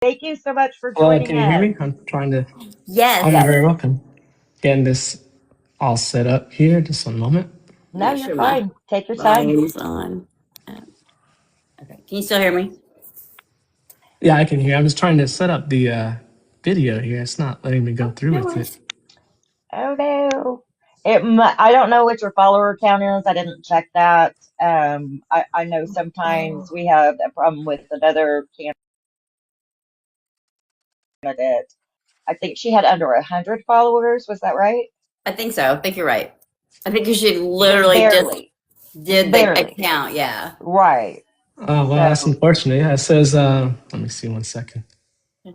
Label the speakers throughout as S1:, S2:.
S1: Thank you so much for
S2: Hello,
S1: joining
S2: can you hear
S1: us.
S2: me? I'm trying to. Oh,
S3: Yes.
S2: you're
S1: Yes.
S2: very welcome. Getting this all set up here. Just one moment.
S1: No,
S3: Make
S1: you're
S3: sure my
S1: fine. Take your time.
S3: volume's on. Okay. Can you still hear me?
S2: Yeah, I can hear. I was trying to set up the video here. It's not letting me go
S3: Oh,
S2: through
S3: no
S2: with it.
S3: worries.
S1: Oh no. I don't know what your follower count is. I didn't check that. I know sometimes we have a problem with another candidate. I think she had under 100 followers. Was that right?
S3: I think so. I think you're right. I think you should
S1: But
S3: literally just
S1: barely,
S3: did the
S1: barely.
S3: account. Yeah.
S1: Right.
S2: Oh, well, that's
S1: So,
S2: unfortunate. Yeah, it says, let me see one second.
S1: oh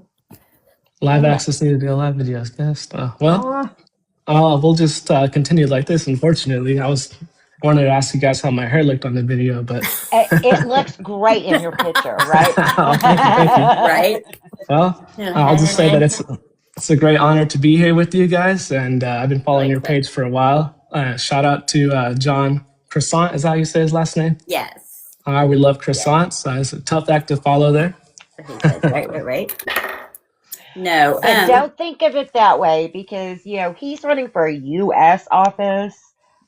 S2: Live
S1: yeah.
S2: access needed to live videos. Guest. Well,
S1: Oh,
S2: we'll just continue like this. Unfortunately, wanted to ask you guys how my hair looked on the video, but
S1: it looks great in your picture, right?
S2: oh, thank you, thank you.
S3: Right?
S2: Well, I'll just say that it's a great honor to be here with you guys, and I've been following
S3: Really
S2: your
S3: quick.
S2: page for a while. Shout out to John Croissant. Is that how you say his last name?
S3: Yes.
S2: We love
S3: Yes.
S2: croissants. It's a tough act to follow there.
S3: I think that's right, right, right. No.
S1: But don't think of it that way because, he's running for a U.S. office.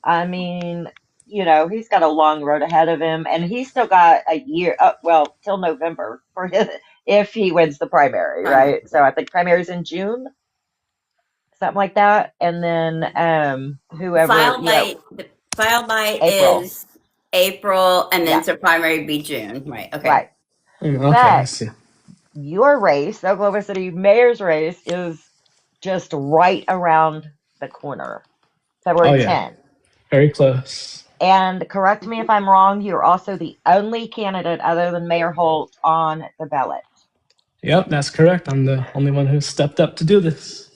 S1: I mean, he's got a long road ahead of him, and he's still got a year, well, till November for if he wins the primary,
S3: Primary.
S1: right? So I think primary's in June, something like that. And then whoever,
S3: The file by
S1: April.
S3: is April, and then
S1: Yeah,
S3: so primary be June. Right. Okay.
S1: right.
S2: Okay, I
S1: But
S2: see.
S1: your race, the Oklahoma City mayor's race, is just right around the corner,
S2: Oh
S1: February
S2: yeah,
S1: 10th.
S2: very close.
S1: And correct me if I'm wrong, you're also the only candidate other than Mayor Holt on the ballot.
S2: Yep, that's correct. I'm the only one who stepped up to do this.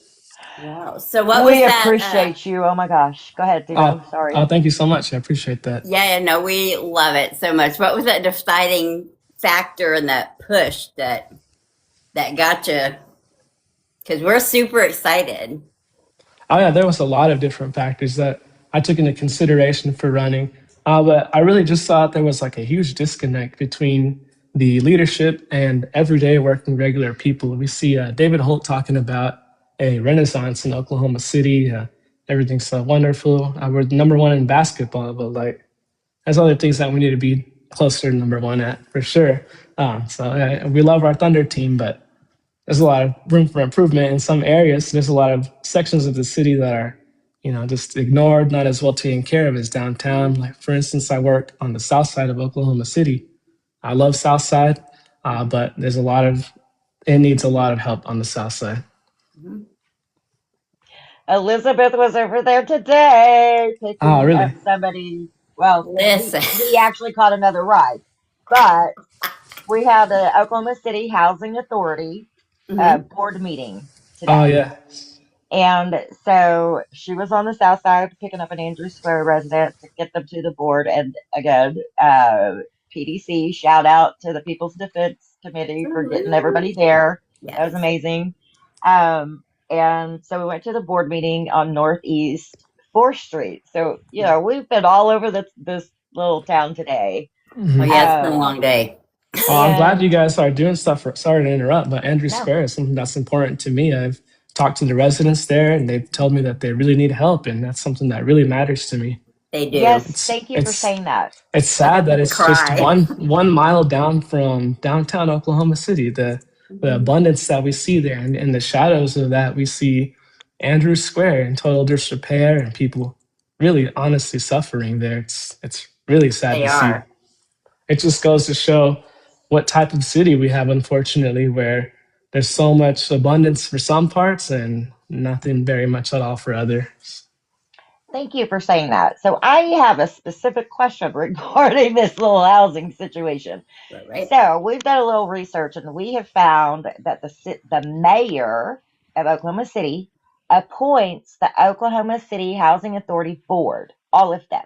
S3: Wow. So what was
S1: We
S3: that?
S1: appreciate you. Oh my gosh. Go ahead,
S2: Oh,
S1: Tito. Sorry.
S2: oh, thank you so much. I appreciate that.
S3: Yeah, no, we love it so much. What was that deciding factor and that push that got you? Because we're super excited.
S2: Oh yeah, there was a lot of different factors that I took into consideration for running, but I really just thought there was like a huge disconnect between the leadership and everyday working regular people. We see David Holt talking about a renaissance in Oklahoma City. Everything's so wonderful. We're number one in basketball, but like there's other things that we need to be closer to number one at for sure. We love our Thunder team, but there's a lot of room for improvement in some areas. There's a lot of sections of the city that are, just ignored, not as well taken care of as downtown. Like for instance, I work on the south side of Oklahoma City. I love South Side, but it needs a lot of help on the south side.
S3: Mhm.
S1: Elizabeth was over there today
S2: Oh,
S1: picking up
S2: really?
S1: somebody. Well, he,
S3: Listen.
S1: he actually caught another ride. But we had the Oklahoma City Housing Authority
S3: Hmm.
S1: board meeting
S2: Oh,
S1: today.
S2: yeah.
S1: And so she was on the south side picking up an Andrews Square resident to get them to the board. And again, PDC, shout out to the People's Defense Committee for getting everybody there. That was
S3: Yes.
S1: amazing. And so we went to the board meeting on Northeast 4th Street. So, we've been all over this little town today.
S3: Oh,
S2: Mhm.
S3: yeah, it's been a
S1: Um,
S3: long day.
S2: Well, I'm glad you
S1: and
S2: guys are doing stuff. Sorry to interrupt, but Andrew
S1: no,
S2: Square is something that's important to me. I've talked to the residents there, and they've told me that they really need help, and that's something that really matters to me.
S3: They do.
S1: yes,
S2: It's
S1: thank you for
S2: it's
S1: saying that.
S2: it's
S3: I
S2: sad that
S3: could
S2: it's just
S3: cry.
S2: one mile down from downtown Oklahoma City. The
S3: Mhm.
S2: abundance that we see there, and in the shadows of that, we see Andrew Square in total disrepair, and people really honestly suffering there. It's really sad
S3: They
S2: to see.
S3: are.
S2: It just goes to show what type of city we have, unfortunately, where there's so much abundance for some parts and nothing very much at all for others.
S1: Thank you for saying that. So I have a specific question regarding this little housing situation.
S3: Right, right.
S1: So we've done a little research, and we have found that the mayor of Oklahoma City appoints the Oklahoma City Housing Authority Board. All of them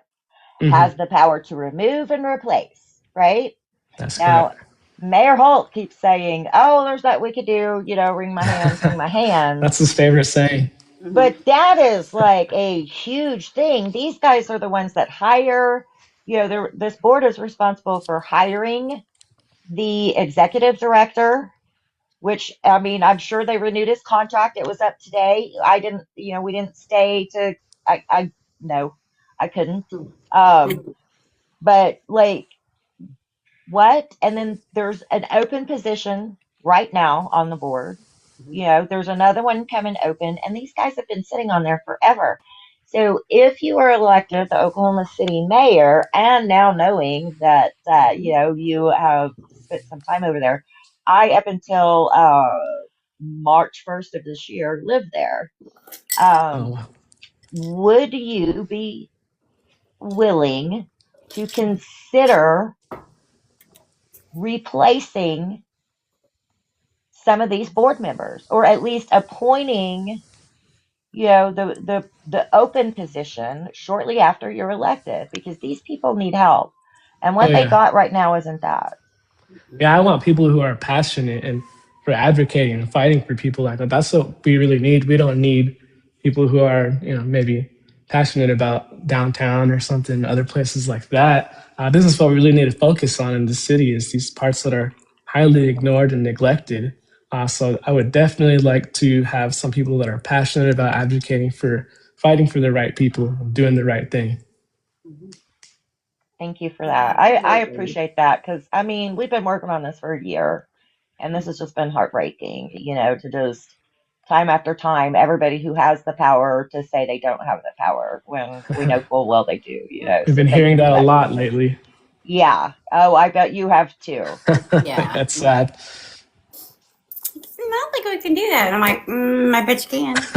S2: Hmm.
S1: has the power to remove and replace. Right
S2: That's
S1: now,
S2: correct.
S1: Mayor Holt keeps saying, "Oh, there's that we could do. Wring my hands, wring my hands."
S2: That's his favorite saying.
S3: Hmm.
S1: But that is like a huge thing. These guys are the ones that hire, this board is responsible for hiring the executive director, which I mean, I'm sure they renewed his contract. It was up today. I didn't, we didn't stay to, no, I couldn't. Um, but like, what? And then there's an open position right now on the board. There's another one coming open, and these guys have been sitting on there forever. So if you are elected the Oklahoma City mayor, and now knowing that you have spent some time over there, I up until March 1st of this year lived there.
S2: Oh,
S1: Um,
S2: wow.
S1: would you be willing to consider replacing some of these board members, or at least appointing, the open position shortly after you're elected, because these people need help, and
S2: Oh,
S1: what they
S2: yeah.
S1: got right now isn't that.
S2: Yeah, I want people who are passionate and for advocating and fighting for people like that. That's what we really need. We don't need people who are, maybe passionate about downtown or something, other places like that. This is what we really need to focus on in the city is these parts that are highly ignored and neglected. So I would definitely like to have some people that are passionate about advocating for fighting for the right people and doing the right thing.
S1: Thank you for that. I appreciate that, because I mean, we've been working on this for a year, and this has just been heartbreaking, to just time after time, everybody who has the power to say they don't have the power when we know full well they do.
S2: We've
S1: So
S2: been
S1: thank
S2: hearing
S1: you for
S2: that a
S1: that.
S2: lot lately.
S1: Yeah. Oh, I bet you have too.
S3: Yeah.
S2: That's sad.
S3: It's not like we can do that. And I'm like, I bet you can.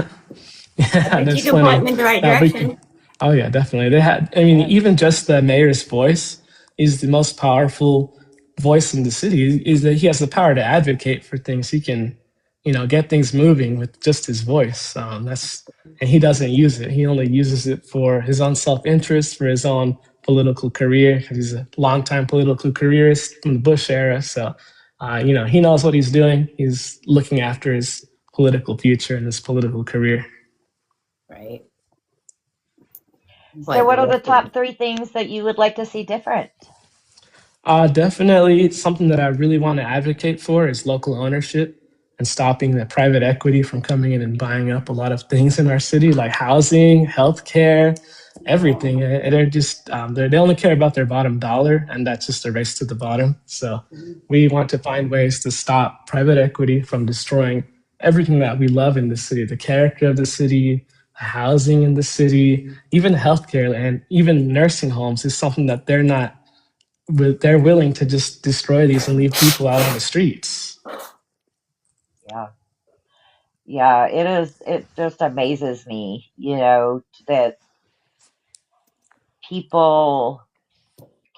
S3: I
S2: Yeah,
S3: bet you
S2: there's
S3: can point
S2: plenty
S3: them in the right
S2: that we could.
S3: direction.
S2: Oh yeah, definitely. They had. I mean,
S1: Yeah.
S2: even just the mayor's voice is the most powerful voice in the city. Is that he has the power to advocate for things. He can, get things moving with just his voice. And he doesn't use it. He only uses it for his own self-interest, for his own political career. Because he's a longtime political careerist from the Bush era. So, he knows what he's doing. He's looking after his political future and his political career.
S3: Right.
S1: So,
S3: What
S1: what
S3: the
S1: are the
S3: rest of
S1: top three things that you would like to see different?
S2: Definitely something that I really want to advocate for is local ownership and stopping the private equity from coming in and buying up a lot of things in our city, like housing, healthcare, everything. They're just they only care about their bottom dollar, and that's just a race to the bottom. So we want to find ways to stop private equity from destroying everything that we love in the city, the character of the city, housing in the city, even healthcare and even nursing homes is something that they're willing to just destroy these and leave people out on the streets.
S1: Yeah. Yeah, it is. It just amazes me, that people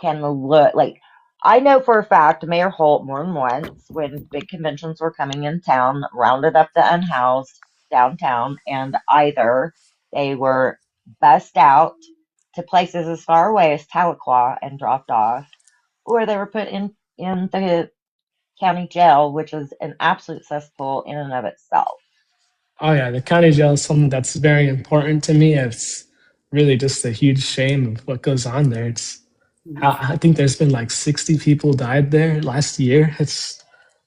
S1: can look like. I know for a fact Mayor Holt more than once, when big conventions were coming in town, rounded up the unhoused downtown, and either they were bussed out to places as far away as Tahlequah and dropped off, or they were put in the county jail, which is an absolute cesspool in and of itself.
S2: Oh yeah, the county jail is something that's very important to me. It's really just a huge shame of what goes on there. I think there's been like 60 people died there last year.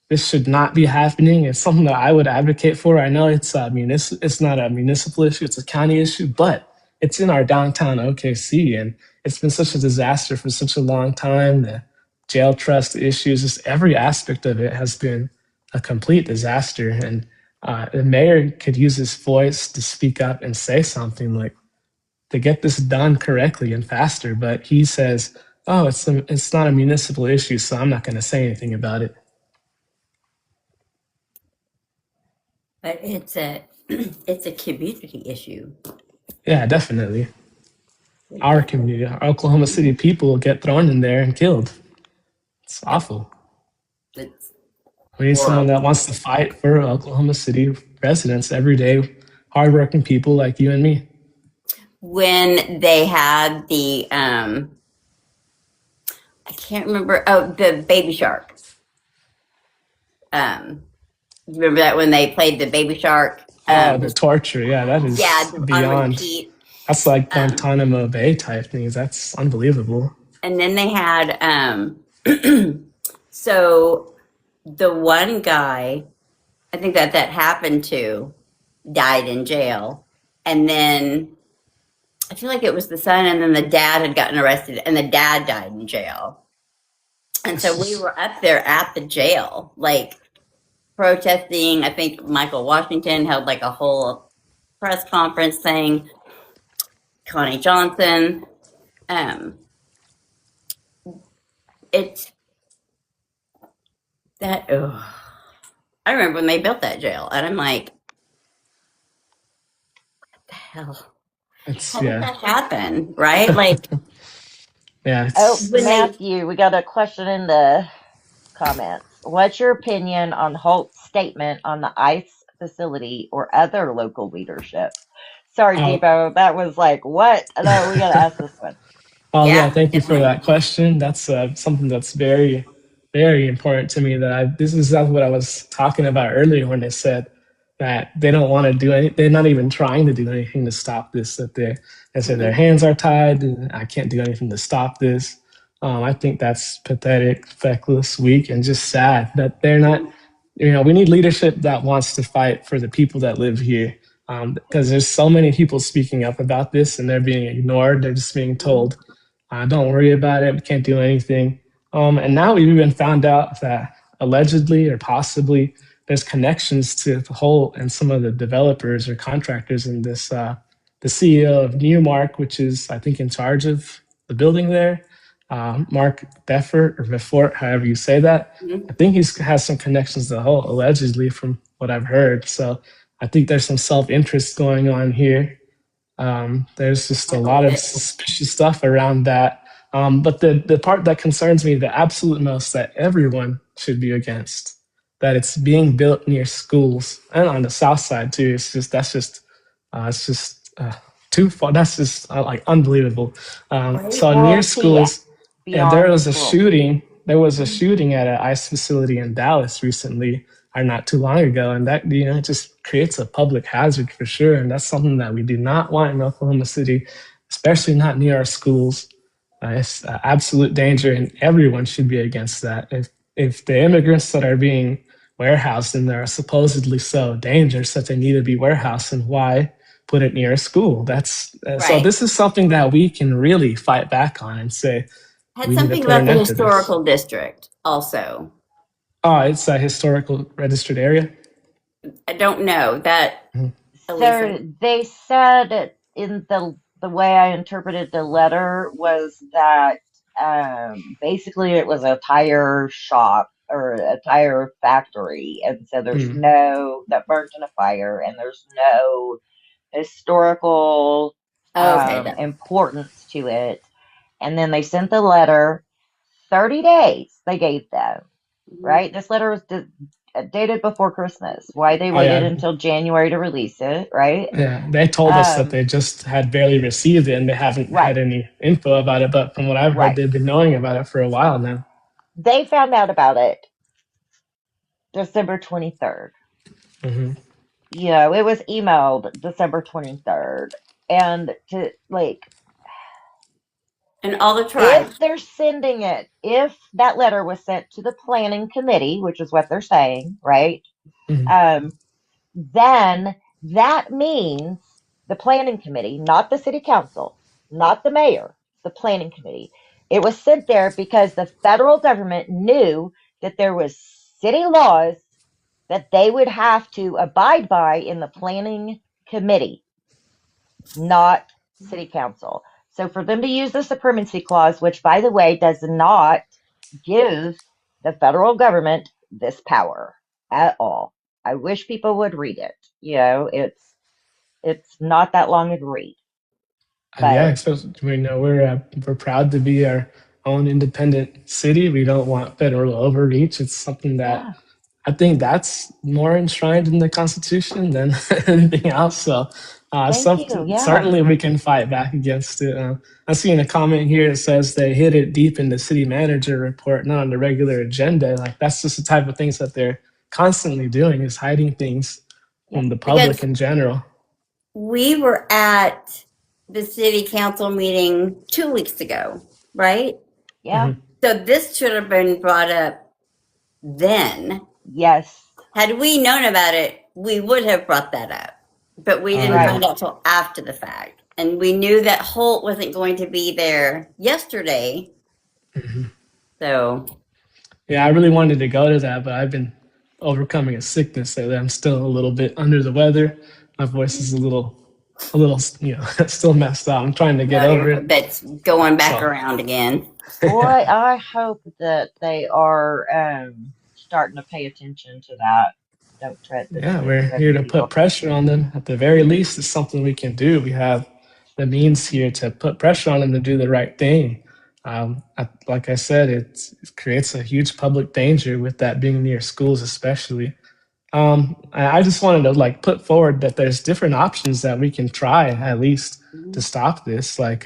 S2: This should not be happening. It's something that I would advocate for. I know it's not a municipal issue, it's a county issue, but it's in our downtown OKC, and it's been such a disaster for such a long time. The jail trust issues, just every aspect of it has been a complete disaster. And the mayor could use his voice to speak up and say something like to get this done correctly and faster. But he says, "Oh, it's not a municipal issue, so I'm not going to say anything about it."
S3: But it's a it's a community issue.
S2: Yeah, definitely. Our community, our Oklahoma City people get thrown in there and killed. It's
S3: Yep.
S2: awful.
S3: It's
S2: We need someone that
S3: horrible.
S2: wants to fight for Oklahoma City residents, everyday, hardworking people like you and me.
S3: When they had the I can't remember, oh, the baby shark. You remember that when they played the baby shark?
S2: Oh, the torture. Yeah, that
S3: Yeah,
S2: is
S3: on
S2: beyond.
S3: repeat.
S2: That's like
S3: Um,
S2: Guantanamo Bay type things. That's unbelievable.
S3: and then they had so the one guy. I think that happened to died in jail. And then I feel like it was the son, and then the dad had gotten arrested, and the dad died in jail. And so we were up there at the jail, like protesting. I think Michael Washington held like a whole press conference thing. Connie Johnson. It's that. Oh, I remember when they built that jail, and I'm like, what the hell? How did that happen? Right? Like,
S2: Yeah.
S1: Oh,
S3: when they
S1: Matthew, we got a question in the comments. What's your opinion on Holt's statement on the ICE facility or other local leadership? Sorry, Debo, that was like, what? No, we got to ask this one.
S2: Oh yeah,
S3: yeah,
S2: thank you for
S3: definitely.
S2: that question. That's something that's very, very important to me. This is what I was talking about earlier when they said that they don't want to do any. They're not even trying to do anything to stop this. That they say their hands are tied and I can't do anything to stop this. I think that's pathetic, feckless, weak, and just sad that they're not. We need leadership that wants to fight for the people that live here. Because there's so many people speaking up about this and they're being ignored. They're just being told don't worry about it. We can't do anything. And now we've even found out that allegedly or possibly there's connections to the whole and some of the developers or contractors in this. The CEO of Newmark, which is I think in charge of the building there, Mark Beffert or Befort, however you say that.
S3: Mhm.
S2: I think he has some connections to the whole allegedly from what I've heard. So I think there's some self interest going on here. There's just a lot of suspicious stuff around that. But the part that concerns me the absolute most that everyone should be against, that it's being built near schools and on the south side too. It's just too far. That's just like unbelievable. So near
S1: Well, see,
S2: schools, yeah, there
S1: beyond
S2: was a
S1: school.
S2: shooting. There was a shooting at an ICE facility in Dallas recently, or not too long ago, and that it just creates a public hazard for sure, and that's something that we do not want in Oklahoma City, especially not near our schools. It's absolute danger, and everyone should be against that. If the immigrants that are being warehoused and they're supposedly so dangerous that they need to be warehoused, and why put it near a school? That's so.
S3: Right.
S2: This is something that we can really fight back on and say
S3: Had
S2: we need to
S3: something
S2: put
S3: about
S2: an
S3: the
S2: end to this.
S3: historical district also.
S2: Oh, it's a historical registered area.
S3: I don't know that,
S2: Mhm.
S3: Elisa.
S1: So they said in the way I interpreted the letter was that basically it was a tire shop or a tire factory, and so there's
S2: Mm.
S1: no that burnt in a fire, and there's no historical
S3: Okay.
S1: importance to it. And then they sent the letter. 30 days they gave them, right? This letter was dated before Christmas. Why they
S2: Oh
S1: waited
S2: yeah,
S1: until January to release it, right?
S2: yeah. They told us that
S1: Um,
S2: they just had barely received it and they haven't
S1: right,
S2: had any info about it. But from what I've heard,
S1: right.
S2: they've been knowing about it for a while now.
S1: They found out about it December 23rd.
S2: Hmm.
S1: It was emailed December 23rd. And to like,
S3: And all the tribes.
S1: if they're sending it, if that letter was sent to the planning committee, which is what they're saying, right?
S2: Hmm.
S1: Um, then that means the planning committee, not the city council, not the mayor, the planning committee. It was sent there because the federal government knew that there was city laws that they would have to abide by in the planning committee, not city council. So for them to use the supremacy clause, which by the way does not give the federal government this power at all. I wish people would read it. It's not that long to read,
S2: Yeah,
S1: but
S2: so we know we're proud to be our own independent city. We don't want federal overreach. It's something that
S1: yeah.
S2: I think that's more enshrined in the Constitution than anything else. So,
S1: Thank you. Yeah.
S2: certainly we can fight back against it. I see in a comment here it says they hid it deep in the city manager report, not on the regular agenda. Like that's just the type of things that they're constantly doing is hiding things
S1: Yeah.
S2: from the public
S3: Because
S2: in general.
S3: we were at the city council meeting 2 weeks ago, right?
S1: Yeah.
S2: Mhm.
S3: So this should have been brought up then.
S1: Yes.
S3: Had we known about it, we would have brought that up. But we didn't
S1: Right.
S3: find out till after the fact. And we knew that Holt wasn't going to be there yesterday.
S2: Mhm.
S3: So
S2: Yeah, I really wanted to go to that, but I've been overcoming a sickness, so I'm still a little bit under the weather. My voice is a little, still messed up. I'm trying to get over
S3: no,
S2: it.
S3: that's going back
S2: So
S3: around again.
S1: Boy, I hope that they are starting to pay attention to that. Don't tread this
S2: yeah, we're
S1: sick
S2: here to put
S1: people.
S2: pressure on them. At the very least, it's something we can do. We have the means here to put pressure on them to do the right thing. Like I said, it creates a huge public danger with that being near schools, especially. I just wanted to like put forward that there's different options that we can try at least to stop this. Like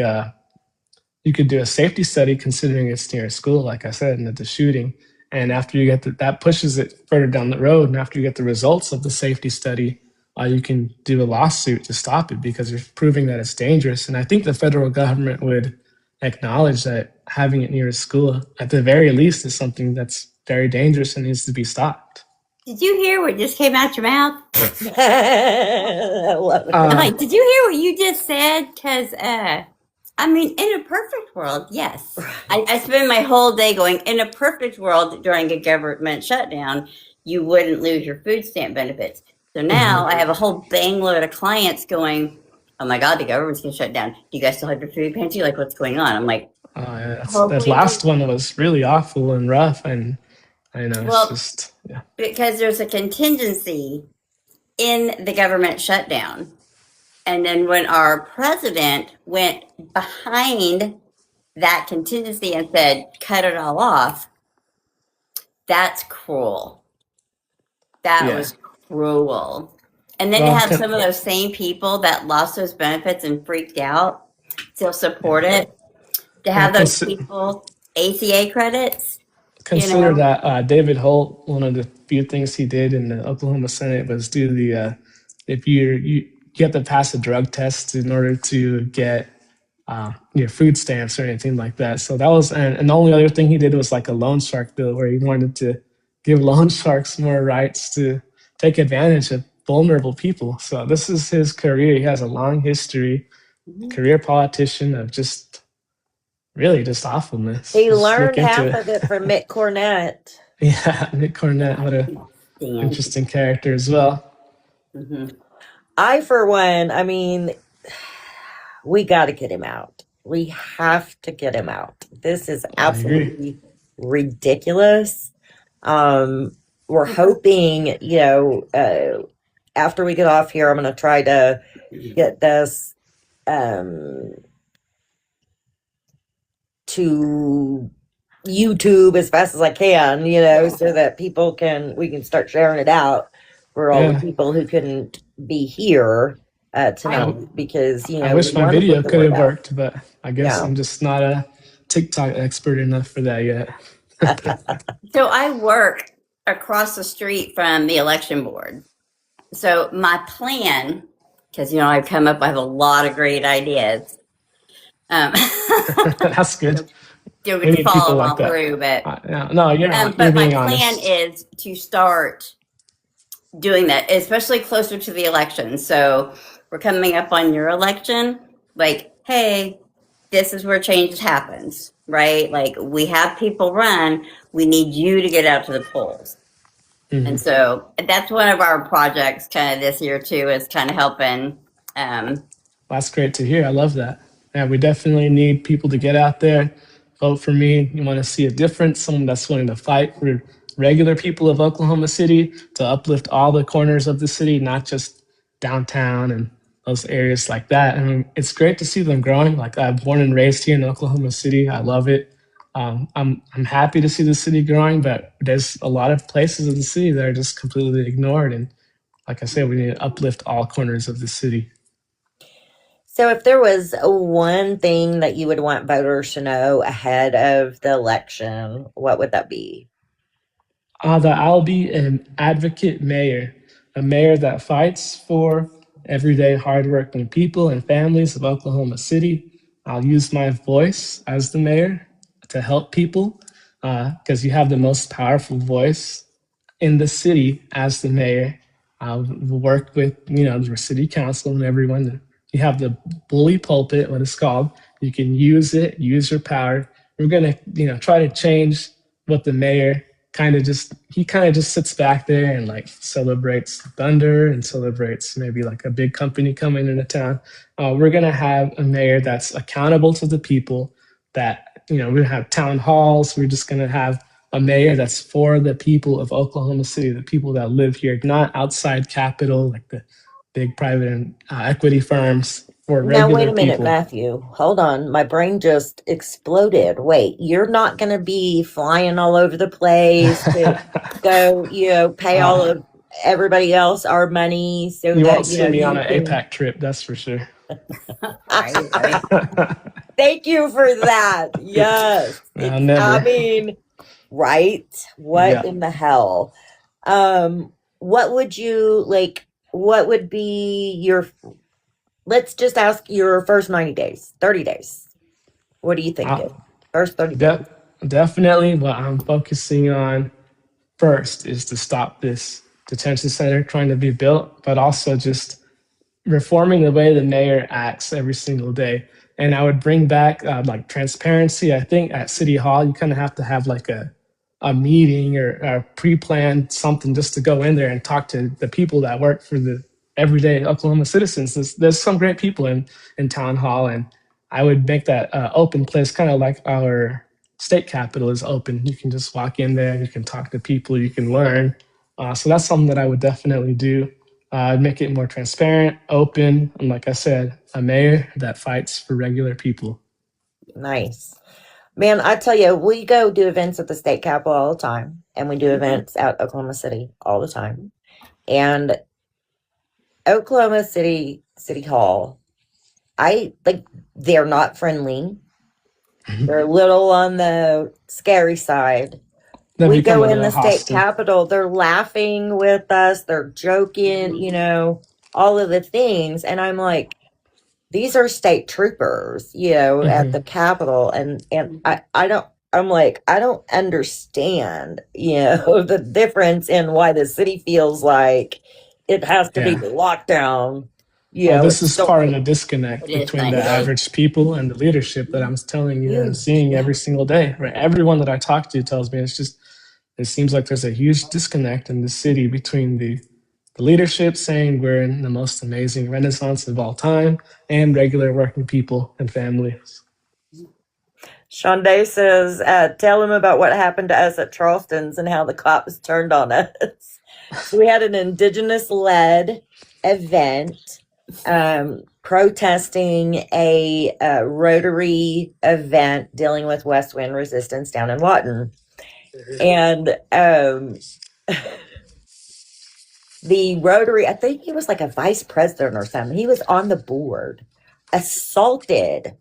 S2: you could do a safety study considering it's near a school, like I said, and the shooting. And after you get that pushes it further down the road. And after you get the results of the safety study, you can do a lawsuit to stop it because you're proving that it's dangerous. And I think the federal government would acknowledge that having it near a school, at the very least, is something that's very dangerous and needs to be stopped.
S3: Did you hear what just came out your mouth?
S1: I love it.
S3: I'm
S2: Uh,
S3: like, did you hear what you just said? Because, I mean, in a perfect world, yes. I spend my whole day going, in a perfect world during a government shutdown, you wouldn't lose your food stamp benefits. So now I have a whole bang load of clients going, oh my God, the government's going to shut down. Do you guys still have your food pantry? Like, what's going on? I'm like,
S2: that last one was really awful and rough, and I know it's
S3: well,
S2: just yeah.
S3: because there's a contingency in the government shutdown. And then when our president went behind that contingency and said, cut it all off, that's cruel. That
S2: Yeah.
S3: was cruel. And then to
S2: Well,
S3: have some of those same people that lost those benefits and freaked out still support it, to have those people ACA credits,
S2: consider that David Holt, one of the few things he did in the Oklahoma Senate was do the if you have to pass a drug test in order to get food stamps or anything like that. So that was and the only other thing he did was like a loan shark bill where he wanted to give loan sharks more rights to take advantage of vulnerable people. So this is his career. He has a long history, career politician of just really just awfulness.
S4: He
S2: Just
S4: learned
S2: look
S4: half
S2: into it.
S4: of it from Mick Cornett.
S2: Yeah, Nick Cornett, what a interesting character as well.
S4: I, for one, I mean, we got to get him out. We have to get him out. This is
S2: I agree.
S4: absolutely ridiculous. We're hoping, after we get off here, I'm going to try to get this to YouTube as fast as I can, so that we can start sharing it out for all the people who couldn't be here tonight, because
S2: I wish my video could have worked, but I guess I'm just not a TikTok expert enough for that yet.
S3: So I work across the street from the election board. So my plan, because I have a lot of great ideas.
S2: That's good.
S3: Don't
S2: We
S3: get to
S2: need
S3: follow
S2: people
S3: them
S2: like
S3: all
S2: that.
S3: through, but
S2: No, you're
S3: but my
S2: being
S3: plan
S2: honest.
S3: is to start doing that, especially closer to the election. So we're coming up on your election. Like, hey, this is where change happens, right? Like, we have people run. We need you to get out to the polls. And so that's one of our projects kind of this year too, is kind of helping.
S2: That's great to hear. I love that. Yeah, we definitely need people to get out there, vote for me. You want to see a difference, someone that's willing to fight for regular people of Oklahoma City, to uplift all the corners of the city, not just downtown and those areas like that. I mean, it's great to see them growing. Like, I'm born and raised here in Oklahoma City. I love it. I'm happy to see the city growing, but there's a lot of places in the city that are just completely ignored. And like I said, we need to uplift all corners of the city.
S4: So if there was one thing that you would want voters to know ahead of the election, what would that be?
S2: That I'll be an advocate mayor, a mayor that fights for everyday hardworking people and families of Oklahoma City. I'll use my voice as the mayor to help people because you have the most powerful voice in the city as the mayor. I'll work with the city council and everyone. You have the bully pulpit, what it's called. You can use it, use your power. We're gonna try to change what the mayor kind of just sits back there and like celebrates thunder and celebrates maybe like a big company coming into town. We're gonna have a mayor that's accountable to the people. That we're gonna have town halls. We're just gonna have a mayor that's for the people of Oklahoma City, the people that live here, not outside capital like the big private and equity firms, for
S4: Now, wait
S2: regular
S4: a minute,
S2: people.
S4: Matthew. Hold on. My brain just exploded. Wait, you're not going to be flying all over the place to go, pay all of everybody else our money so
S2: You
S4: that,
S2: won't see me on
S4: you
S2: an
S4: can.
S2: APAC trip, that's for sure.
S3: Right.
S4: Thank you for that. Yes.
S2: I'll
S4: I
S2: never.
S4: mean, right? What
S2: Yeah.
S4: in the hell? What would you like? What would be your, let's just ask your first 90 days, 30 days. What are you thinking? First 30 days.
S2: De- Definitely what I'm focusing on first is to stop this detention center trying to be built, but also just reforming the way the mayor acts every single day. And I would bring back like transparency. I think at City Hall, you kind of have to have like a meeting or a pre-planned something just to go in there and talk to the people that work for the everyday Oklahoma citizens. There's some great people in town hall, and I would make that open place, kind of like our state capitol is open. You can just walk in there, you can talk to people, you can learn. So that's something that I would definitely do. Make it more transparent, open, and like I said, a mayor that fights for regular people.
S4: Nice. Man, I tell you, we go do events at the state capitol all the time, and we do events at Oklahoma City all the time. And Oklahoma City Hall, I like, they're not friendly. They're a little on the scary side.
S2: They
S4: We
S2: become
S4: go
S2: a
S4: in
S2: little
S4: the state
S2: hostile.
S4: capitol, they're laughing with us, they're joking, all of the things. And I'm like, these are state troopers, at the capitol. And I don't, I'm like, I don't understand, the difference in why the city feels like it has to be
S2: Yeah.
S4: locked down.
S2: Well, this
S4: It's
S2: is
S4: so,
S2: part of the disconnect
S3: It is
S2: between the
S3: nice.
S2: average people and the leadership that I'm telling you and
S4: huge.
S2: seeing every single day. Right? Everyone that I talk to tells me it seems like there's a huge disconnect in the city between the leadership saying we're in the most amazing renaissance of all time and regular working people and families.
S4: Shonday says, tell him about what happened to us at Charleston's and how the cops turned on us. So we had an indigenous-led event protesting a Rotary event dealing with West Wind resistance down in Lawton. And the Rotary, I think he was like a vice president or something. He was on the board, assaulted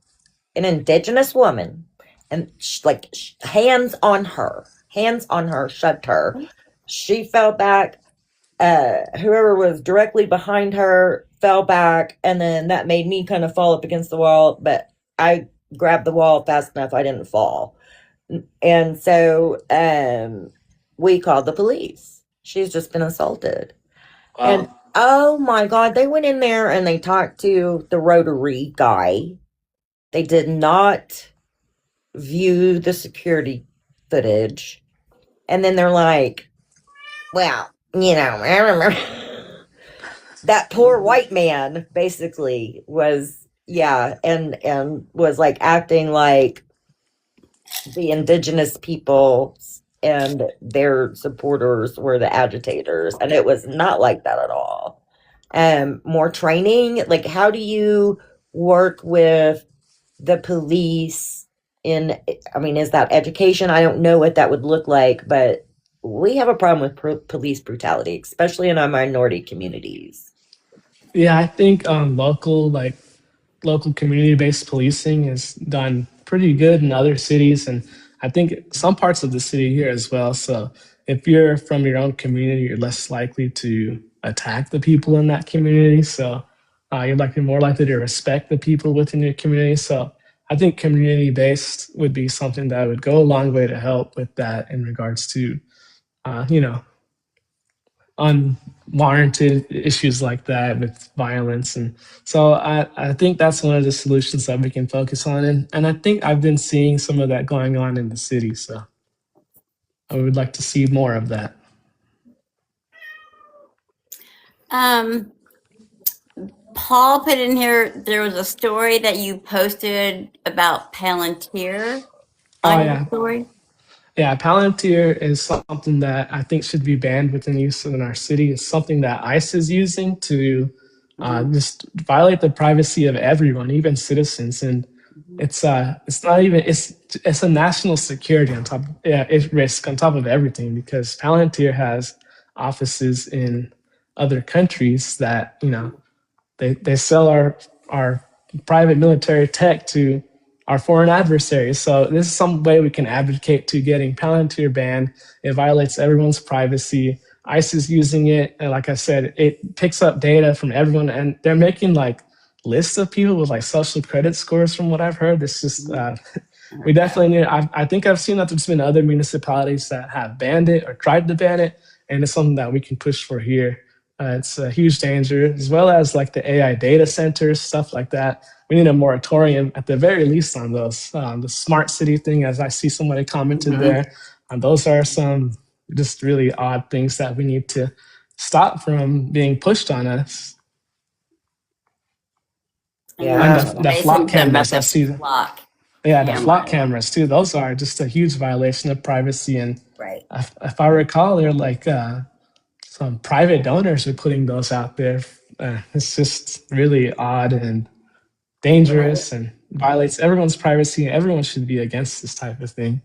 S4: an indigenous woman and hands on her, shoved her. She fell back. Whoever was directly behind her fell back, and then that made me kind of fall up against the wall, but I grabbed the wall fast enough I didn't fall. And so we called the police. She's just been assaulted.
S2: Wow.
S4: And oh my God, they went in there and they talked to the Rotary guy. They did not view the security footage. And then they're like, well, I remember that poor white man basically was, and was like acting like the indigenous people and their supporters were the agitators. And it was not like that at all. More training, like how do you work with the police is that education? I don't know what that would look like, but we have a problem with police brutality, especially in our minority communities.
S2: Yeah, I think local community-based policing is done pretty good in other cities, and I think some parts of the city here as well. So if you're from your own community, you're less likely to attack the people in that community. So you're more likely to respect the people within your community. So I think community-based would be something that would go a long way to help with that in regards to, uh, you know, unwarranted issues like that with violence. And so I think that's one of the solutions that we can focus on. And I think I've been seeing some of that going on in the city. So I would like to see more of that.
S3: Paul put in here, there was a story that you posted about Palantir on your story.
S2: Yeah, Palantir is something that I think should be banned within use in our city. It's something that ICE is using to just violate the privacy of everyone, even citizens. And it's not even it's a national security on top it's risk on top of everything, because Palantir has offices in other countries that they sell our private military tech to our foreign adversaries. So this is some way we can advocate to getting Palantir banned. It violates everyone's privacy. ICE is using it, and like I said, it picks up data from everyone, and they're making like lists of people with like social credit scores. From what I've heard, this just we definitely need. I think I've seen that there's been other municipalities that have banned it or tried to ban it, and it's something that we can push for here. It's a huge danger, as well as like the AI data centers, stuff like that. We need a moratorium at the very least on those. The smart city thing, as I see somebody commented there, and those are some just really odd things that we need to stop from being pushed on us.
S4: Yeah,
S2: and the flock cameras, I see. Yeah, the
S3: camera.
S2: flock cameras too. Those are just a huge violation of privacy. And
S3: Right.
S2: if I recall, they're like some private donors are putting those out there. It's just really odd and dangerous and violates everyone's privacy. Everyone should be against this type of thing.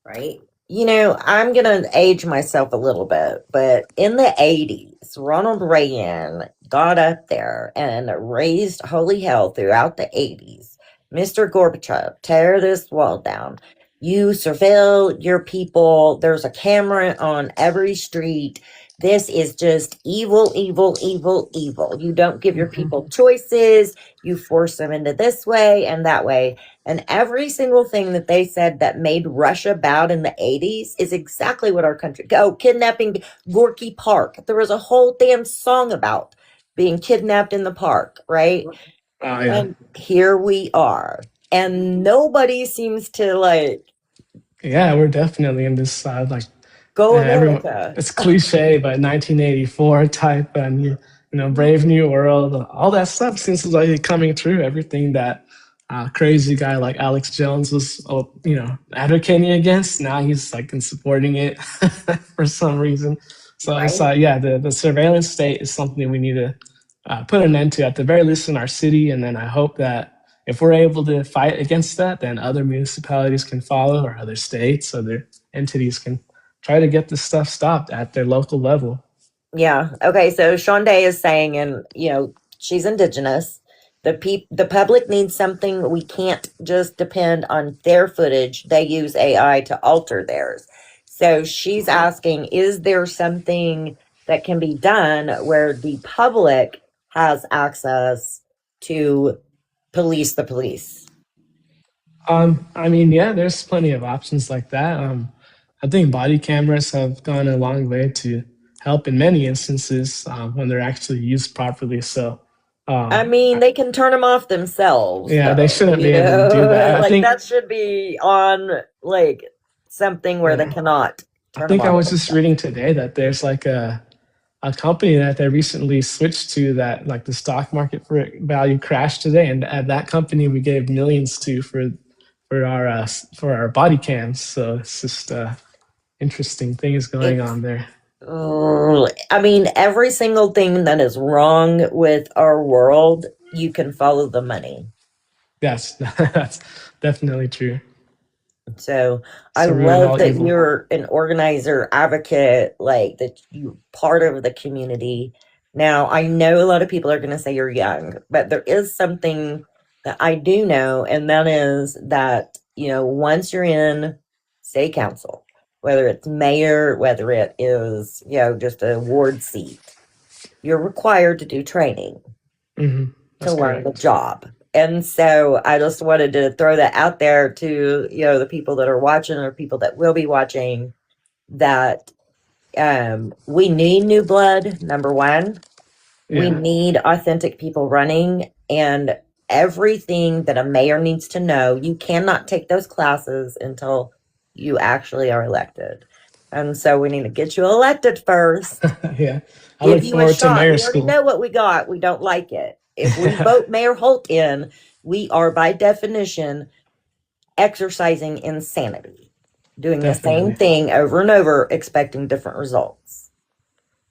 S3: Right.
S4: I'm going to age myself a little bit, but in the 80s, Ronald Reagan got up there and raised holy hell throughout the 80s. Mr. Gorbachev, tear this wall down. You surveil your people. There's a camera on every street. This is just evil, evil, evil, evil. You don't give your people choices. You force them into this way and that way. And every single thing that they said that made Russia bad in the 80s is exactly what our country... kidnapping Gorky Park. There was a whole damn song about being kidnapped in the park, right?
S2: Oh, yeah.
S4: And here we are. And nobody seems to like...
S2: Yeah, we're definitely in this
S4: Go America.
S2: It's cliche, but 1984 type and Brave New World, all that stuff seems to be coming true. Everything that crazy guy like Alex Jones was, advocating against, now he's like supporting it for some reason. So
S4: Right.
S2: it's the surveillance state is something we need to put an end to, at the very least in our city. And then I hope that if we're able to fight against that, then other municipalities can follow, or other states, other entities can try to get this stuff stopped at their local level.
S4: Yeah. Okay. So Shonday is saying, and she's indigenous. The public needs something. We can't just depend on their footage. They use AI to alter theirs. So she's asking, is there something that can be done where the public has access to police the police?
S2: There's plenty of options like that. I think body cameras have gone a long way to help in many instances when they're actually used properly. So,
S4: they can turn them off themselves.
S2: Yeah,
S4: though,
S2: they shouldn't be able to do that.
S4: I think that should be on something where they cannot turn
S2: I think
S4: them off
S2: I was just reading today that there's like a company that they recently switched to that, like the stock market value crashed today, and at that company we gave millions to for our body cams. So it's just interesting things going on there.
S4: Every single thing that is wrong with our world, you can follow the money.
S2: Yes, that's definitely true.
S4: So I love that you're an organizer, advocate, like that you're part of the community. Now, I know a lot of people are going to say you're young, but there is something that I do know, and that is that, once you're in city council, whether it's mayor, whether it is, just a ward seat, you're required to do training to learn the job. And so I just wanted to throw that out there to, the people that are watching or people that will be watching, that we need new blood, number one. We
S2: Yeah.
S4: need authentic people running, and everything that a mayor needs to know. You cannot take those classes until you actually are elected. And so we need to get you elected first,
S2: Yeah. I
S4: give
S2: look
S4: you a
S2: forward to
S4: shot.
S2: mayor
S4: We already
S2: school.
S4: know what we got. We don't like it. If we
S2: Yeah,
S4: vote Mayor Holt in, we are by definition exercising insanity, doing the same
S2: definitely.
S4: thing over and over, expecting different results.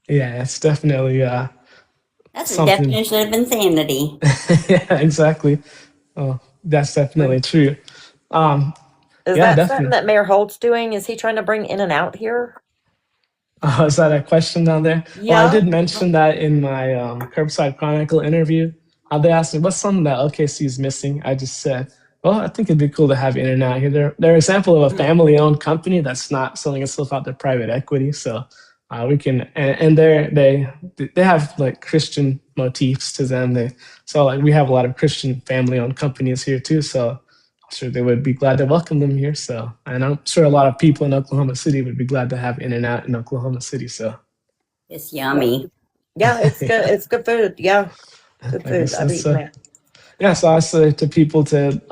S2: Yeah, it's definitely
S3: That's the
S2: something.
S3: definition of insanity.
S2: Yeah, exactly. Oh, that's definitely true. Um,
S4: Is
S2: yeah,
S4: that something
S2: definitely.
S4: that Mayor Holt's doing? Is he trying to bring In and Out here?
S2: Is that a question down there? Well, I
S4: Yeah.
S2: did mention that in my Curbside Chronicle interview. They asked me, what's something that OKC is missing? I just said, well, I think it'd be cool to have In and Out here. They're an example of a family owned company that's not selling itself out to private equity. So we can, and they have like Christian motifs to them. So like we have a lot of Christian family owned companies here too. So I'm sure they would be glad to welcome them here. So, and I'm sure a lot of people in Oklahoma City would be glad to have In and Out in Oklahoma City. So,
S3: It's yummy.
S4: Yeah, it's good.
S2: yeah,
S4: It's good food. Yeah, good
S2: I
S4: food.
S2: guess
S4: I've
S2: that's
S4: eaten there.
S2: yeah. So I say to people to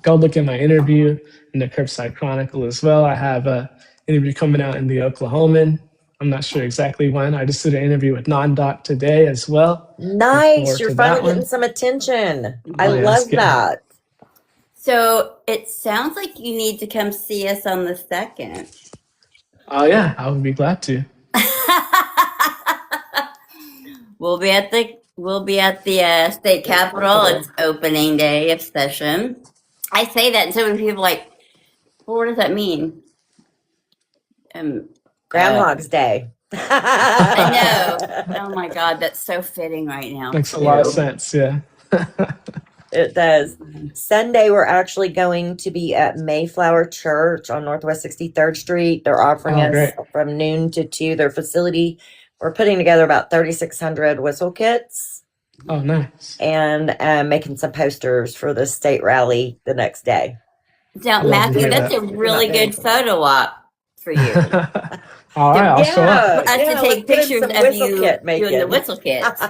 S2: go look at my interview in the Curbside Chronicle as well. I have a interview coming out in the Oklahoman. I'm not sure exactly when. I just did an interview with Non-Doc today as well. Look
S4: Nice.
S2: forward
S4: You're
S2: to
S4: finally
S2: that
S4: getting
S2: one.
S4: some attention. I
S2: Oh yeah, it's
S4: love
S2: getting.
S4: that.
S3: So it sounds like you need to come see us on the 2nd.
S2: Oh yeah, I would be glad to.
S3: We'll be at the state capitol. It's opening day of session. I say that, and so many people are like, well, what does that mean?
S4: Groundhog's Day.
S3: I know. Oh my God, that's so fitting right now.
S2: Makes a lot of sense. Yeah.
S4: It does. Sunday, we're actually going to be at Mayflower Church on Northwest 63rd Street. They're offering
S2: Oh,
S4: us
S2: great.
S4: from noon to 2 their facility. We're putting together about 3,600 whistle kits
S2: Oh, nice.
S4: and making some posters for the state rally the next day.
S3: Now,
S2: I'd love to
S3: Matthew,
S2: hear
S3: that's
S2: that.
S3: a really good photo op for you.
S2: All right, I'll show up.
S3: For us to take
S4: let's get in
S3: pictures
S4: some
S3: of
S4: whistle
S3: you
S4: kit
S3: doing the
S4: making.
S3: whistle kits.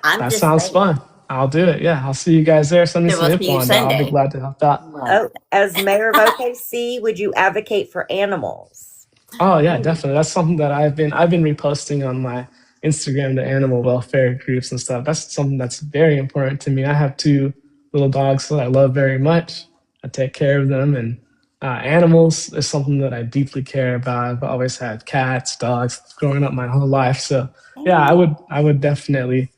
S3: I'm
S2: That
S3: just
S2: sounds
S3: saying.
S2: fun. I'll do it. Yeah, I'll see you guys there. Send me
S3: So
S2: some
S3: we'll see
S2: info
S3: you
S2: on that. I'll be
S3: Sunday.
S2: glad to help out.
S4: Oh, as mayor of OKC, would you advocate for animals?
S2: Oh yeah, definitely. That's something that I've been reposting on my Instagram to animal welfare groups and stuff. That's something that's very important to me. I have two little dogs that I love very much. I take care of them, and animals is something that I deeply care about. I've always had cats, dogs, growing up my whole life. So yeah, I would definitely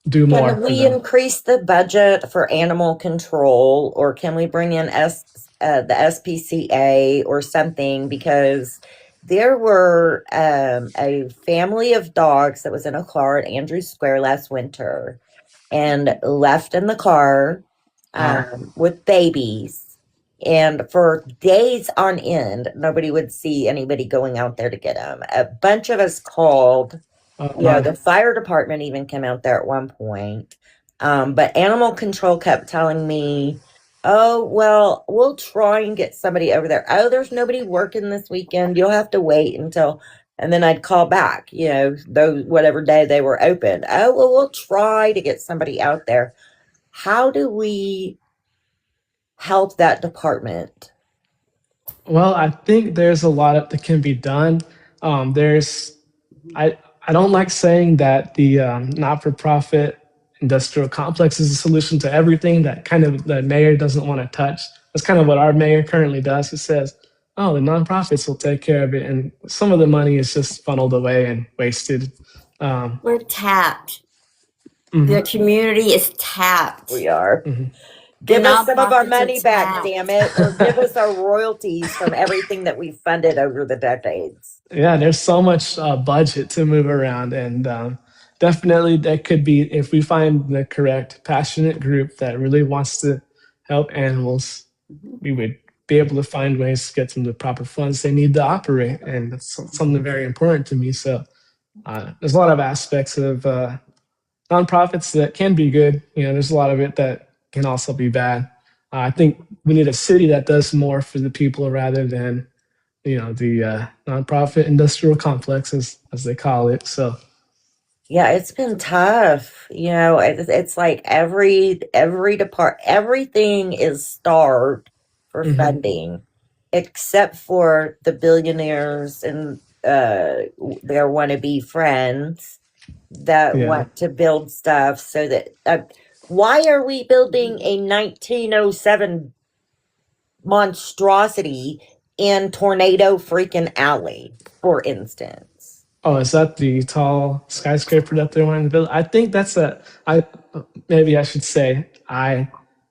S2: do more
S4: Can
S2: for
S4: we
S2: them.
S4: increase the budget for animal control, or can we bring in the SPCA or something? Because there were a family of dogs that was in a car at Andrews Square last winter and left in the car with babies. And for days on end, nobody would see anybody going out there to get them. A bunch of us called. The fire department even came out there at one point. But animal control kept telling me, oh, well, we'll try and get somebody over there. Oh, there's nobody working this weekend. You'll have to wait until, and then I'd call back, those whatever day they were open. Oh, well, we'll try to get somebody out there. How do we help that department?
S2: Well, I think there's a lot that can be done. I don't like saying that the not-for-profit industrial complex is a solution to everything that kind of the mayor doesn't want to touch. That's kind of what our mayor currently does. He says, "Oh, the nonprofits will take care of it," and some of the money is just funneled away and wasted.
S3: We're tapped.
S2: Mhm.
S3: The community is tapped.
S4: We are.
S2: Mhm.
S4: Give us some of our
S3: nonprofits
S4: money
S3: are
S4: back,
S3: tapped.
S4: damn it, or give us our royalties from everything that we've funded over the decades.
S2: Yeah, there's so much budget to move around, and definitely that could be if we find the correct passionate group that really wants to help animals, we would be able to find ways to get them the proper funds they need to operate, and that's something very important to me. So there's a lot of aspects of nonprofits that can be good. There's a lot of it that can also be bad. I think we need a city that does more for the people rather than the nonprofit industrial complex, as they call it. So
S4: Yeah, it's been tough. It's like everything is starved for
S2: mhm,
S4: funding, except for the billionaires and their wannabe friends that
S2: yeah.
S4: want to build stuff so that. Why are we building a 1907 monstrosity in Tornado freaking Alley, for instance?
S2: Oh, is that the tall skyscraper that they're wanting to build? I think that's a. I maybe I should say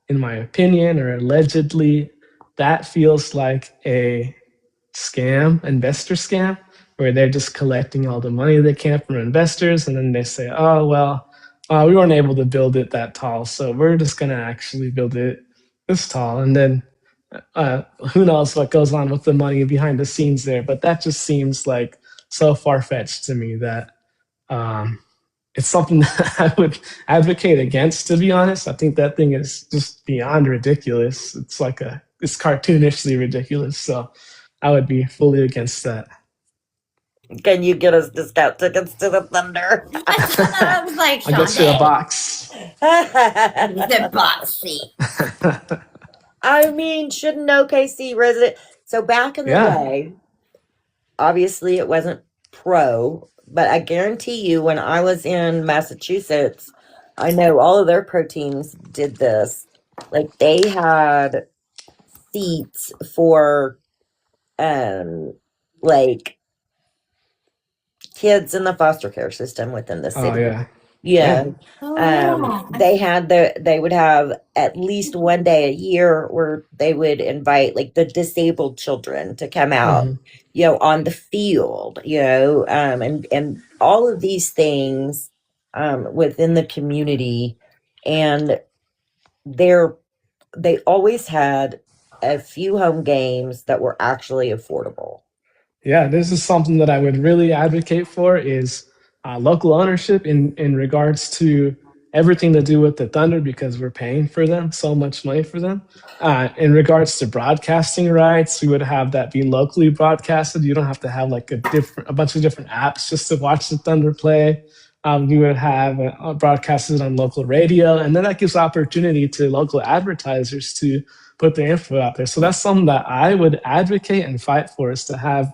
S2: in my opinion, or allegedly, that feels like a scam, investor scam, where they're just collecting all the money they can from investors, and then they say, "Oh well, we weren't able to build it that tall, so we're just gonna actually build it this tall." And then uh, who knows what goes on with the money behind the scenes there? But that just seems like so far fetched to me that um, it's something that I would advocate against. To be honest, I think that thing is just beyond ridiculous. It's cartoonishly ridiculous. So I would be fully against that.
S4: Can you get us discount tickets to the Thunder?
S3: I was like,
S2: I'll get you a
S3: Sade,
S2: box.
S3: the box seat.
S4: I mean, shouldn't OKC resident? So back in the
S2: Yeah.
S4: day, obviously it wasn't pro, but I guarantee you, when I was in Massachusetts, I know all of their pro teams did this. Like they had seats for like kids in the foster care system within the
S2: Oh
S4: city.
S2: yeah.
S4: Yeah.
S3: Oh, yeah.
S4: They would have at least one day a year where they would invite like the disabled children to come out,
S2: Mhm.
S4: on the field, and all of these things within the community. And they always had a few home games that were actually affordable.
S2: Yeah, this is something that I would really advocate for is local ownership in regards to everything to do with the Thunder because we're paying for them so much money for them. In regards to broadcasting rights, we would have that be locally broadcasted. You don't have to have like a bunch of different apps just to watch the Thunder play. You would have broadcasted on local radio, and then that gives opportunity to local advertisers to put their info out there. So that's something that I would advocate and fight for is to have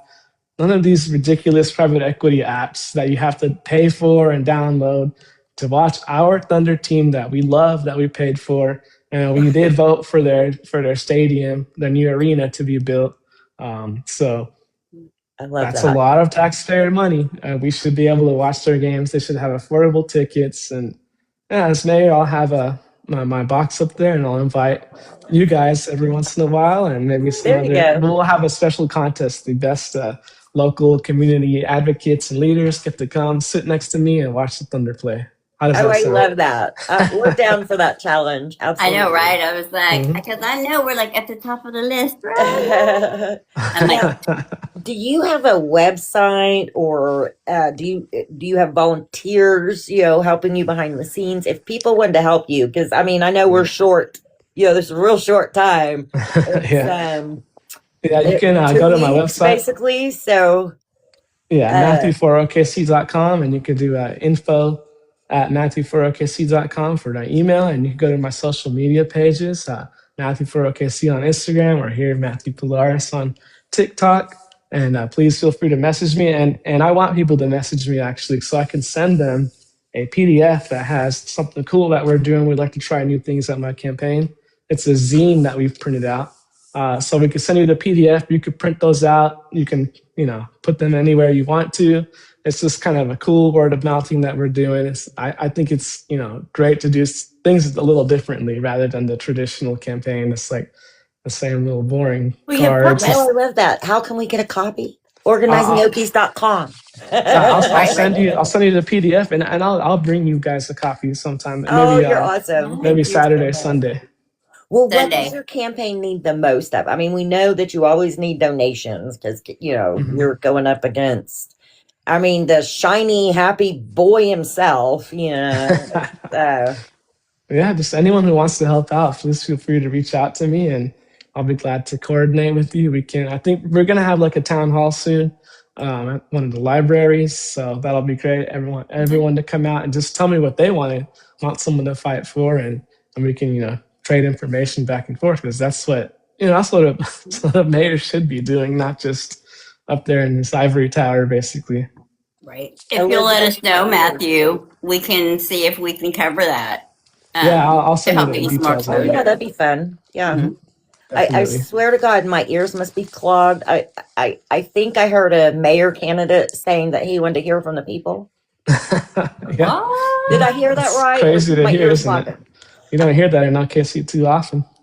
S2: none of these ridiculous private equity apps that you have to pay for and download to watch our Thunder team that we love, that we paid for. And we did vote for their stadium, their new arena to be built. So
S4: I love
S2: that's a
S4: that.
S2: lot of taxpayer money. We should be able to watch their games. They should have affordable tickets. And yeah, as mayor, I'll have my box up there, and I'll invite you guys every once in a while, and maybe some
S4: There you
S2: other.
S4: go.
S2: We'll have a special contest. The best local community advocates and leaders get to come sit next to me and watch the Thunder play. How does
S4: Oh,
S2: that
S4: I
S2: sound?
S4: love that. We're down for that challenge.
S3: I
S4: Absolutely.
S3: know, right? I was like,
S2: Mhm.
S3: because I know we're like at the top of the list. Right? I'm like,
S4: Do you have a website, or do you have volunteers, helping you behind the scenes? If people wanted to help you, because I mean, I know we're short. This is a real short time. It's,
S2: yeah, yeah. You can
S4: 2
S2: go to my
S4: weeks
S2: website.
S4: basically. So
S2: Yeah, Matthew4OKC.com, and you can do info at Matthew4OKC.com for my email, and you can go to my social media pages, Matthew4OKC on Instagram, or here Matthew Pallares on TikTok. And please feel free to message me. And I want people to message me actually, so I can send them a PDF that has something cool that we're doing. We'd like to try new things at my campaign. It's a zine that we've printed out. So we can send you the PDF. You could print those out. You can, put them anywhere you want to. It's just kind of a cool word of mouth thing that we're doing. I think it's, great to do things a little differently rather than the traditional campaign. It's like the same little boring cards.
S4: I love that. How can we get a copy?
S2: I'll
S4: Organizingokies.com.
S2: send you the PDF, and I'll bring you guys a copy sometime. Maybe,
S4: Oh, you're awesome.
S2: Maybe
S4: Thank you
S2: Saturday,
S4: so much.
S2: Sunday.
S4: Well, what
S3: Sunday.
S4: does your campaign need the most of? I mean, we know that you always need donations because,
S2: Mhm.
S4: you're going up against, I mean, the shiny, happy boy himself,
S2: Yeah, just anyone who wants to help out, please feel free to reach out to me. And I'll be glad to coordinate with you. We can. I think we're gonna have like a town hall soon at one of the libraries, so that'll be great. Everyone to come out and just tell me what they want someone to fight for, and we can trade information back and forth because that's what that's what a mayor should be doing, not just up there in this ivory tower, basically.
S3: Right. If you'll let us know, Matthew, we can see if we can cover that.
S2: Yeah, I'll
S3: to
S2: send you
S3: help
S2: the
S3: get you some more
S2: details on
S4: Oh
S3: exposure.
S4: yeah, that'd be fun. Yeah.
S3: Mhm.
S4: I
S2: Definitely.
S4: swear to God, my ears must be clogged. I think I heard a mayor candidate saying that he wanted to hear from the people.
S2: Yeah,
S3: What?
S4: Did I hear that
S2: it's
S4: right?
S2: crazy
S4: Or
S2: to
S4: my
S2: hear,
S4: ears
S2: isn't it?
S4: clogged?
S2: You don't hear that in OKC too often.
S3: I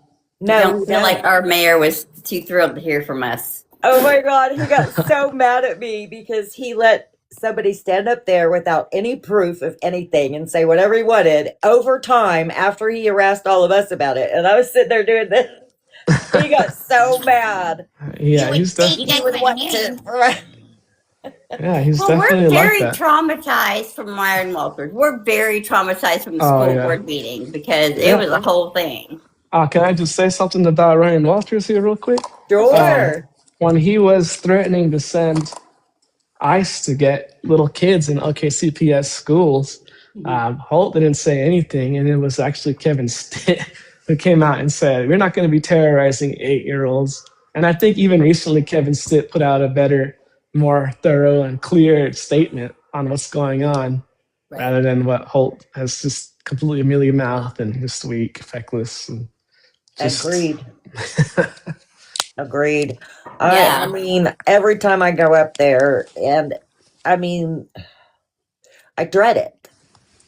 S4: No,
S3: don't feel like our mayor was too thrilled to hear from us.
S4: Oh my God, he got so mad at me because he let somebody stand up there without any proof of anything and say whatever he wanted over time after he harassed all of us about it. And I was sitting there doing this. He got so mad.
S2: Yeah, he's
S4: He would want to.
S2: yeah, he's
S3: Well, we're
S2: definitely like
S3: very
S2: that.
S3: traumatized from Myron Walters. We're very traumatized from the
S2: Oh
S3: school
S2: yeah.
S3: board meeting because it
S2: Yeah.
S3: was a whole thing.
S2: Can I just say something about Ryan Walters here, real quick?
S4: Sure.
S2: When he was threatening to send ICE to get little kids in OKCPS schools, Holt didn't say anything, and it was actually Kevin Stitt who came out and said, "We're not going to be terrorizing 8-year-olds." And I think even recently, Kevin Stitt put out a better, more thorough and clear statement on what's going on, rather than what Holt has just completely mealy mouthed and just weak, feckless. And just...
S4: Agreed. Agreed.
S3: Yeah.
S4: I mean, every time I go up there, and I mean, I dread it,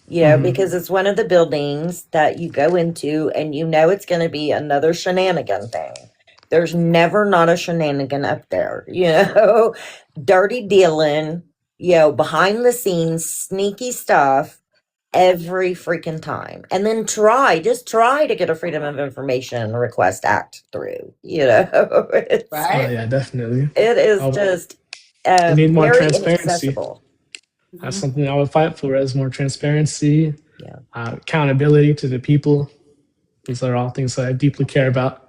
S4: because it's one of the buildings that you go into and it's going to be another shenanigan thing. There's never not a shenanigan up there, dirty dealing, behind the scenes, sneaky stuff every freaking time. And then just try to get a Freedom of Information Request Act through, It's,
S2: Oh yeah, definitely.
S4: it is just
S2: We need more
S4: very
S2: transparency.
S4: inaccessible.
S2: That's something I would fight for, as more transparency,
S4: Yeah.
S2: Accountability to the people. These are all things that I deeply care about.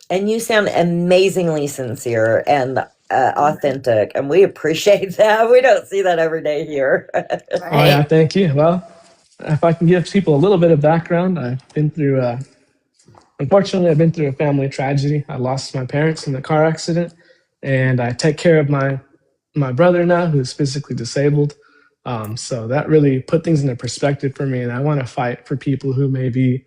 S4: And you sound amazingly sincere and authentic, and we appreciate that. We don't see that every day here.
S2: Oh yeah, thank you. Well, if I can give people a little bit of background, unfortunately, I've been through a family tragedy. I lost my parents in a car accident, and I take care of my brother now, who's physically disabled. So that really put things into perspective for me, and I want to fight for people who may be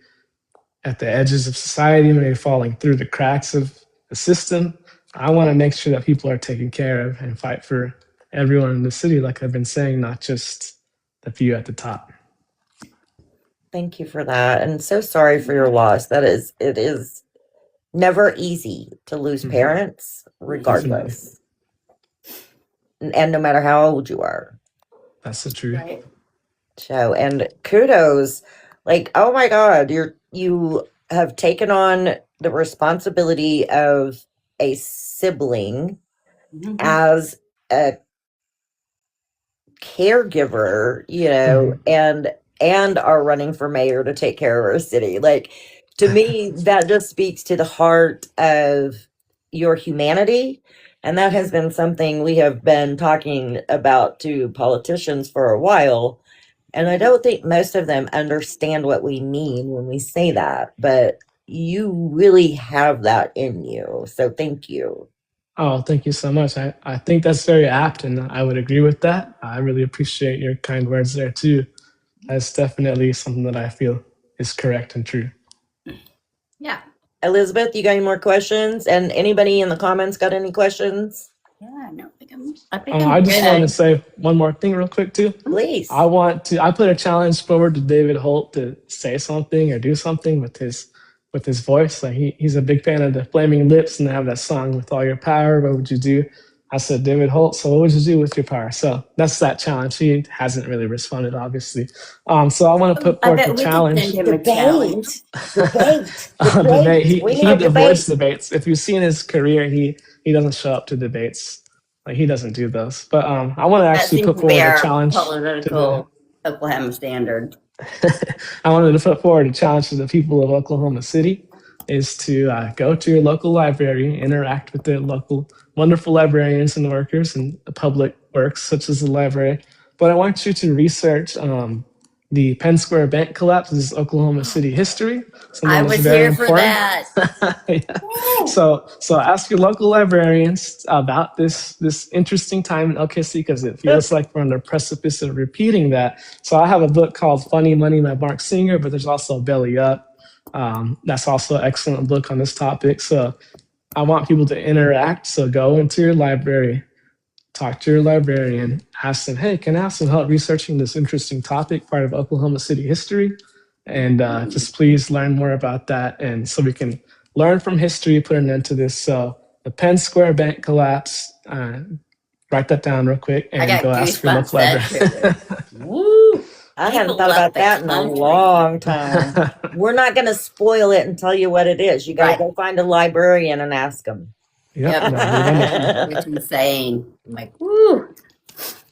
S2: at the edges of society, maybe falling through the cracks of the system. I want to make sure that people are taken care of and fight for everyone in the city, like I've been saying, not just the few at the top.
S4: Thank you for that, and so sorry for your loss. It is never easy to lose parents, regardless, and no matter how old you are.
S2: That's the truth.
S3: Right.
S4: So, and kudos, like, oh my God, you have taken on the responsibility of a sibling as a caregiver, and are running for mayor to take care of our city. Like, to me, that just speaks to the heart of your humanity. And that has been something we have been talking about to politicians for a while. And I don't think most of them understand what we mean when we say that, but you really have that in you. So thank you.
S2: Oh, thank you so much. I think that's very apt, and I would agree with that. I really appreciate your kind words there, too. That's definitely something that I feel is correct and true.
S3: Yeah.
S4: Elizabeth, you got any more questions? And anybody in the comments got any questions?
S3: Yeah, I don't think
S2: I just want to say one more thing real quick, too.
S4: Please.
S2: I put a challenge forward to David Holt to say something or do something with his voice. Like he's a big fan of the Flaming Lips, and they have that song, "With All Your Power, What Would You Do?" I said, David Holt, so what would you do with your power? So that's that challenge. He hasn't really responded, obviously. So I want to put forth the challenge.
S4: Debate.
S2: Debate. He
S4: debate.
S2: avoids debates. If you've seen his career, he doesn't show up to debates. Like he doesn't do those. But I want to actually put forward a challenge.
S3: Political Oklahoma standard.
S2: I wanted to put forward a challenge to the people of Oklahoma City. is to go to your local library, interact with the local wonderful librarians and workers and the public works, such as the library. But I want you to research the Penn Square Bank collapse. This is Oklahoma City history,
S3: I
S2: something that's
S3: was
S2: very
S3: here for
S2: important.
S3: that.
S2: Yeah. So ask your local librarians about this interesting time in OKC because it feels like we're on the precipice of repeating that. So I have a book called Funny Money by Mark Singer, but there's also Belly Up. That's also an excellent book on this topic. So I want people to interact. So go into your library, talk to your librarian, ask them, hey, can I have some help researching this interesting topic, part of Oklahoma City history? And just please learn more about that. And so we can learn from history, put an end to this. So the Penn Square Bank collapse, write that down real quick and go ask your local librarian.
S3: Woo!
S4: I hadn't thought about that in a long time. We're not going to spoil it and tell you what it is. You got to go find a librarian and ask them.
S2: Yep.
S3: It's insane. I'm like, woo.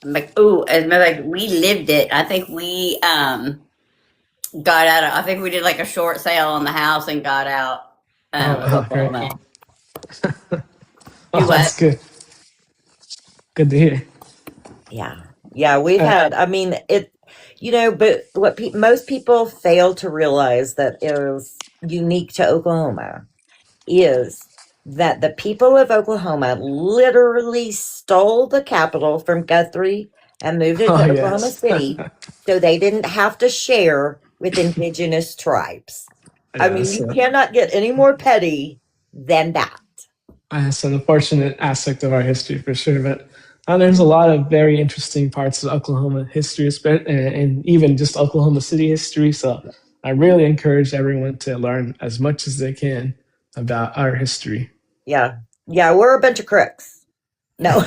S3: I'm like, ooh. As a matter of fact, we lived it. I think we got out of, I think we did like a short sale on the house and got out Oklahoma.
S2: That's good. Good to hear.
S4: Yeah, we've had, I mean, it, you know, but what most people fail to realize that is unique to Oklahoma is that the people of Oklahoma literally stole the capital from Guthrie and moved it to Oklahoma City so they didn't have to share with indigenous tribes. I mean, you cannot get any more petty than that.
S2: That's an unfortunate aspect of our history for sure, but there's a lot of very interesting parts of Oklahoma history, and even just Oklahoma City history. So I really encourage everyone to learn as much as they can about our history.
S4: Yeah, we're a bunch of crooks. No,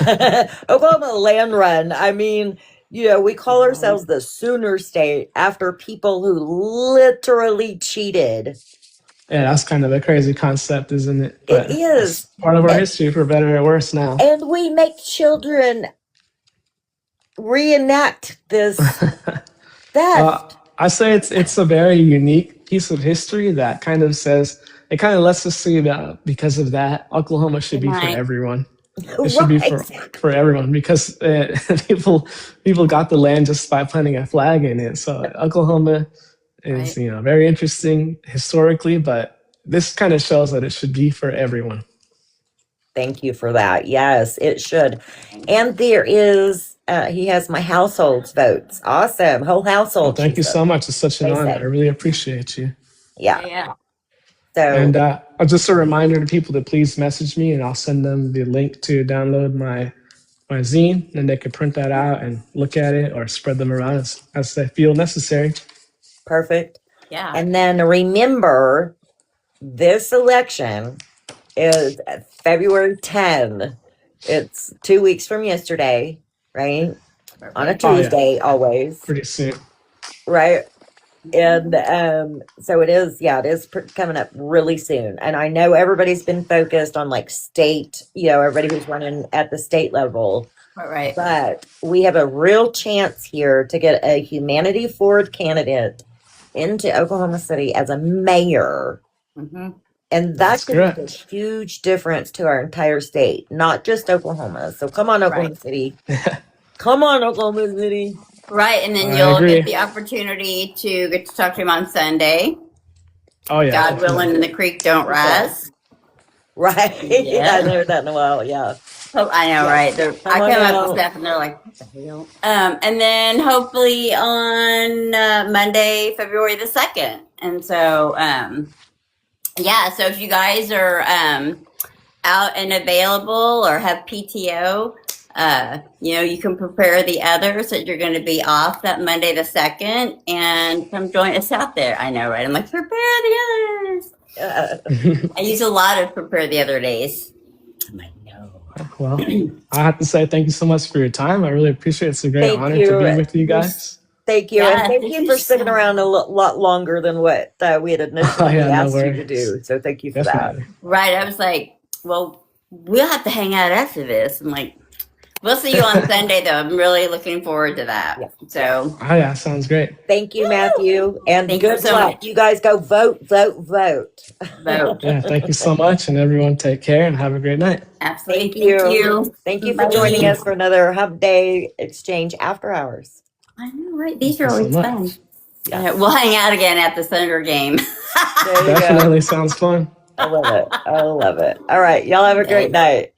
S4: Oklahoma land run. I mean, you know, we call ourselves the Sooner State after people who literally cheated.
S2: Yeah, that's kind of a crazy concept, isn't it?
S4: But it is.
S2: Part of our history, for better or worse now.
S4: And we make children reenact this theft.
S2: I say it's a very unique piece of history that kind of says, it kind of lets us see that because of that, Oklahoma should be for everyone. It should be for everyone because people got the land just by planting a flag in it. So Oklahoma is very interesting historically, but this kind of shows that it should be for everyone.
S4: Thank you for that. Yes, it should. And there is he has my household's votes. Awesome. Whole household.
S2: Thank you so much. It's such an honor. I really appreciate you.
S4: Yeah. So,
S2: and just a reminder to people to please message me and I'll send them the link to download my zine, and they can print that out and look at it or spread them around as they feel necessary.
S4: Perfect.
S3: Yeah.
S4: And then remember, this election is February 10. It's 2 weeks from yesterday, right? On a Tuesday, always.
S2: Pretty soon.
S4: Right. And so it is coming up really soon. And I know everybody's been focused on like state, everybody who's running at the state level.
S3: Right.
S4: But we have a real chance here to get a humanity forward candidate into Oklahoma City as a mayor.
S3: Mm-hmm.
S4: And that could make a huge difference to our entire state, not just Oklahoma. So come on, Oklahoma City. Come on, Oklahoma City.
S3: Right, and then you'll get the opportunity to get to talk to him on Sunday.
S2: Oh, yeah.
S3: God willing, and the creek don't rise.
S4: Right. Yeah. I haven't heard that in a while, yeah.
S3: Oh, I know, right? I come up with stuff, and they're like, what the hell? And then hopefully on Monday, February the 2nd. And so, so if you guys are out and available or have PTO, you can prepare the others that you're going to be off that Monday the 2nd and come join us out there. I know, right? I'm like, prepare the others. I use a lot of prepare the other days. I'm like, no.
S2: Well, I have to say thank you so much for your time. I really appreciate it. It's a great honor to be with you guys.
S4: Thank you. And thank you for sticking around a lot longer than what we had initially asked you to do. So thank you for that.
S3: Right. I was like, well, we'll have to hang out after this. I'm like, We'll see you on Sunday, though. I'm really looking forward to that.
S4: Yeah.
S3: So,
S2: Oh yeah, sounds great.
S4: Thank you, Matthew. And
S3: Thank you
S4: good
S3: so
S4: luck.
S3: much.
S4: You guys go vote, vote, vote.
S3: Vote.
S2: Yeah, thank you so much, and everyone take care and have a great night.
S3: Absolutely.
S4: Thank you.
S3: Thank you.
S4: Thank you for
S3: Bye.
S4: joining us for another Humpday Exchange After Hours.
S3: I know, right? These
S2: Thank
S3: are
S2: you so
S3: always
S2: much.
S3: fun.
S4: Yes.
S3: We'll hang out again at the Senator game.
S4: There you go.
S2: Definitely sounds fun.
S4: I love it. I love it. All right. Y'all have a great night.